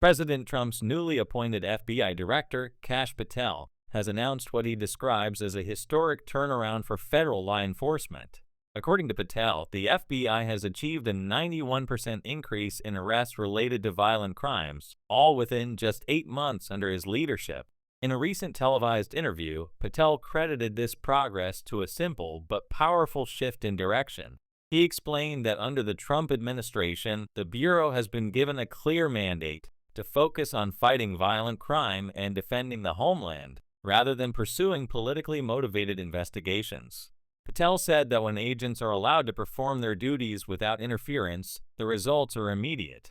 President Trump's newly appointed FBI Director, Patel, has announced what he describes as a historic turnaround for federal law enforcement. According to Patel, the FBI has achieved a 91% increase in arrests related to violent crimes, all within just 8 months under his leadership. In a recent televised interview, Patel credited this progress to a simple but powerful shift in direction. He explained that under the Trump administration, the Bureau has been given a clear mandate to focus on fighting violent crime and defending the homeland, rather than pursuing politically motivated investigations. Patel said that when agents are allowed to perform their duties without interference, the results are immediate.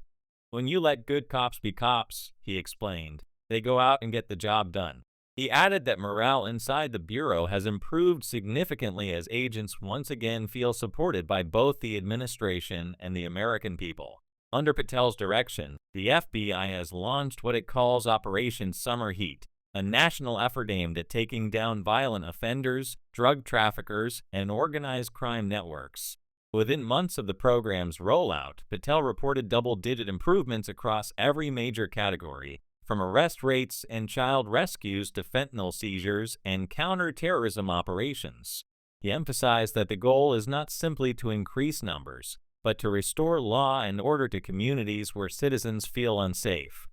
When you let good cops be cops, he explained, they go out and get the job done. He added that morale inside the Bureau has improved significantly as agents once again feel supported by both the administration and the American people. Under Patel's direction, the FBI has launched what it calls Operation Summer Heat, a national effort aimed at taking down violent offenders, drug traffickers, and organized crime networks. Within months of the program's rollout, Patel reported double-digit improvements across every major category, from arrest rates and child rescues to fentanyl seizures and counter-terrorism operations. He emphasized that the goal is not simply to increase numbers, but to restore law and order to communities where citizens feel unsafe.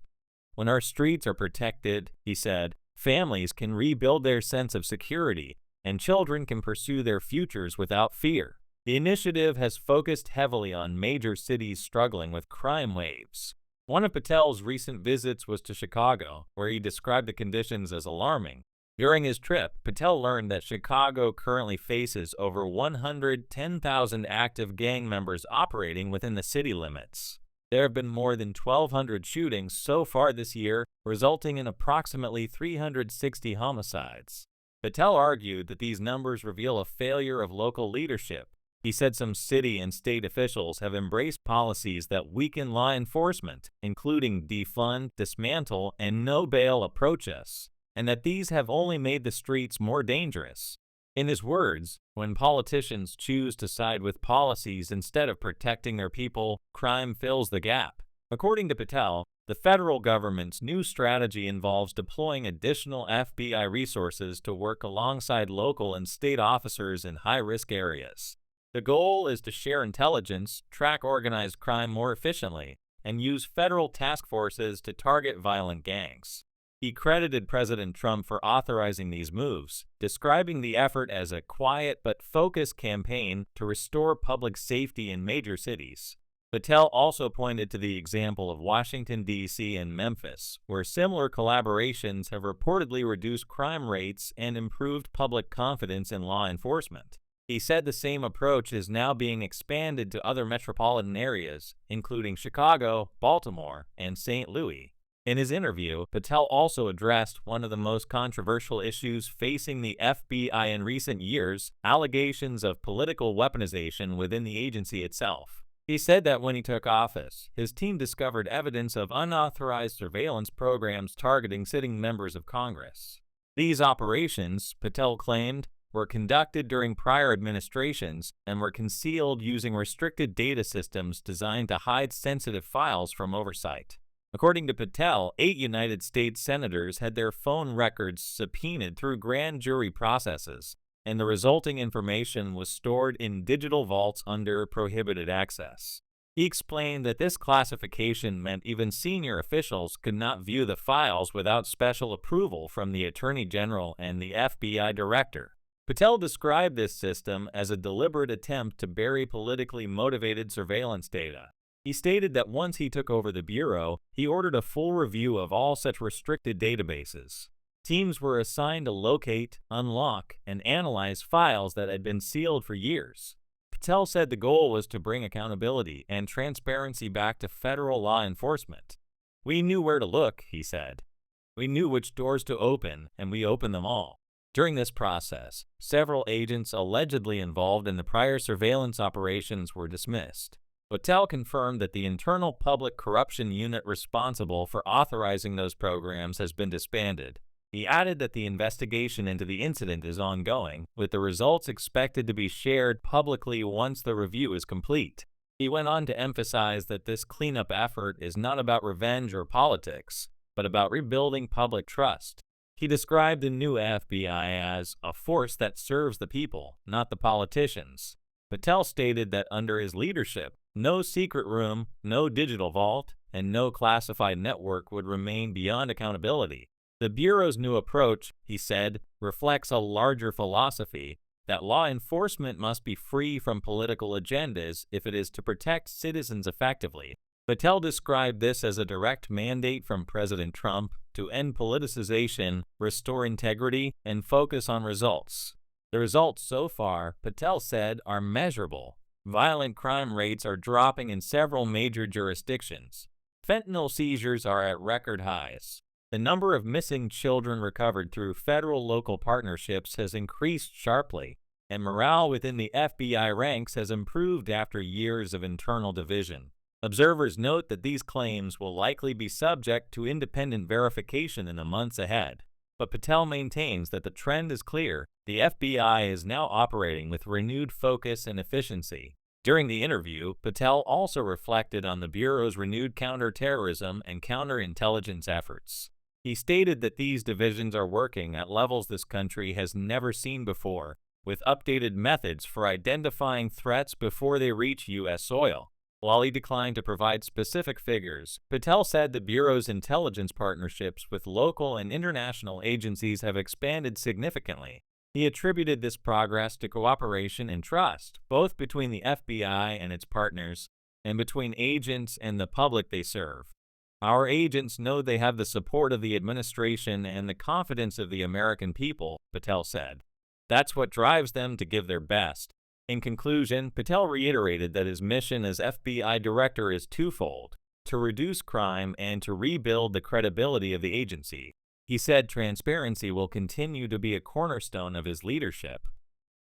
When our streets are protected, he said, families can rebuild their sense of security, and children can pursue their futures without fear. The initiative has focused heavily on major cities struggling with crime waves. One of Patel's recent visits was to Chicago, where he described the conditions as alarming. During his trip, Patel learned that Chicago currently faces over 110,000 active gang members operating within the city limits. There have been more than 1,200 shootings so far this year, resulting in approximately 360 homicides. Patel argued that these numbers reveal a failure of local leadership. He said some city and state officials have embraced policies that weaken law enforcement, including defund, dismantle, and no-bail approaches, and that these have only made the streets more dangerous. In his words, when politicians choose to side with policies instead of protecting their people, crime fills the gap. According to Patel, the federal government's new strategy involves deploying additional FBI resources to work alongside local and state officers in high-risk areas. The goal is to share intelligence, track organized crime more efficiently, and use federal task forces to target violent gangs. He credited President Trump for authorizing these moves, describing the effort as a quiet but focused campaign to restore public safety in major cities. Patel also pointed to the example of Washington, D.C. and Memphis, where similar collaborations have reportedly reduced crime rates and improved public confidence in law enforcement. He said the same approach is now being expanded to other metropolitan areas, including Chicago, Baltimore, and St. Louis. In his interview, Patel also addressed one of the most controversial issues facing the FBI in recent years, allegations of political weaponization within the agency itself. He said that when he took office, his team discovered evidence of unauthorized surveillance programs targeting sitting members of Congress. These operations, Patel claimed, were conducted during prior administrations and were concealed using restricted data systems designed to hide sensitive files from oversight. According to Patel, 8 United States senators had their phone records subpoenaed through grand jury processes, and the resulting information was stored in digital vaults under prohibited access. He explained that this classification meant even senior officials could not view the files without special approval from the Attorney General and the FBI Director. Patel described this system as a deliberate attempt to bury politically motivated surveillance data. He stated that once he took over the Bureau, he ordered a full review of all such restricted databases. Teams were assigned to locate, unlock, and analyze files that had been sealed for years. Patel said the goal was to bring accountability and transparency back to federal law enforcement. We knew where to look, he said. We knew which doors to open, and we opened them all. During this process, several agents allegedly involved in the prior surveillance operations were dismissed. Patel confirmed that the internal public corruption unit responsible for authorizing those programs has been disbanded. He added that the investigation into the incident is ongoing, with the results expected to be shared publicly once the review is complete. He went on to emphasize that this cleanup effort is not about revenge or politics, but about rebuilding public trust. He described the new FBI as a force that serves the people, not the politicians. Patel stated that under his leadership, no secret room, no digital vault, and no classified network would remain beyond accountability. The Bureau's new approach, he said, reflects a larger philosophy that law enforcement must be free from political agendas if it is to protect citizens effectively. Patel described this as a direct mandate from President Trump to end politicization, restore integrity, and focus on results. The results so far, Patel said, are measurable. Violent crime rates are dropping in several major jurisdictions. Fentanyl seizures are at record highs. The number of missing children recovered through federal-local partnerships has increased sharply, and morale within the FBI ranks has improved after years of internal division. Observers note that these claims will likely be subject to independent verification in the months ahead. But Patel maintains that the trend is clear. The FBI is now operating with renewed focus and efficiency. During the interview, Patel also reflected on the Bureau's renewed counterterrorism and counterintelligence efforts. He stated that these divisions are working at levels this country has never seen before, with updated methods for identifying threats before they reach U.S. soil. While he declined to provide specific figures, Patel said the Bureau's intelligence partnerships with local and international agencies have expanded significantly. He attributed this progress to cooperation and trust, both between the FBI and its partners, and between agents and the public they serve. Our agents know they have the support of the administration and the confidence of the American people, Patel said. That's what drives them to give their best. In conclusion, Patel reiterated that his mission as FBI director is twofold: to reduce crime and to rebuild the credibility of the agency. He said transparency will continue to be a cornerstone of his leadership.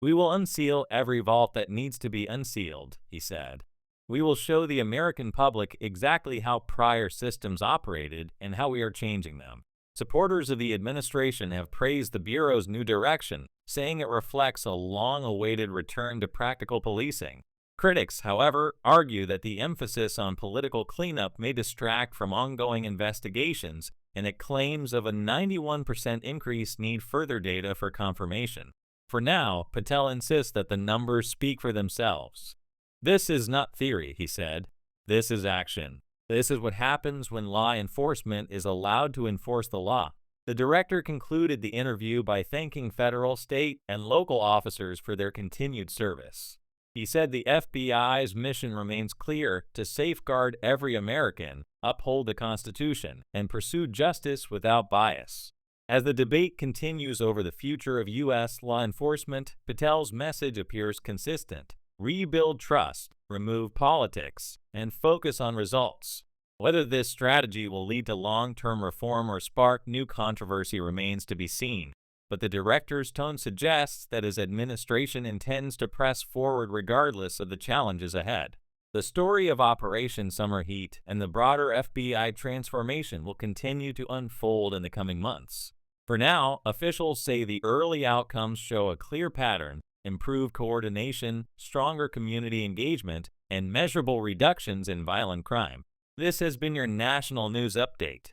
We will unseal every vault that needs to be unsealed, he said. We will show the American public exactly how prior systems operated and how we are changing them. Supporters of the administration have praised the Bureau's new direction, saying it reflects a long-awaited return to practical policing. Critics, however, argue that the emphasis on political cleanup may distract from ongoing investigations, and that claims of a 91% increase need further data for confirmation. For now, Patel insists that the numbers speak for themselves. This is not theory, he said. This is action. This is what happens when law enforcement is allowed to enforce the law. The director concluded the interview by thanking federal, state, and local officers for their continued service. He said the FBI's mission remains clear: to safeguard every American, uphold the Constitution, and pursue justice without bias. As the debate continues over the future of U.S. law enforcement, Patel's message appears consistent: rebuild trust, remove politics, and focus on results. Whether this strategy will lead to long-term reform or spark new controversy remains to be seen, but the director's tone suggests that his administration intends to press forward regardless of the challenges ahead. The story of Operation Summer Heat and the broader FBI transformation will continue to unfold in the coming months. For now, officials say the early outcomes show a clear pattern: improved coordination, stronger community engagement, and measurable reductions in violent crime. This has been your National News Update.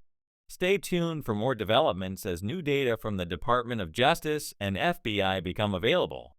Stay tuned for more developments as new data from the Department of Justice and FBI become available.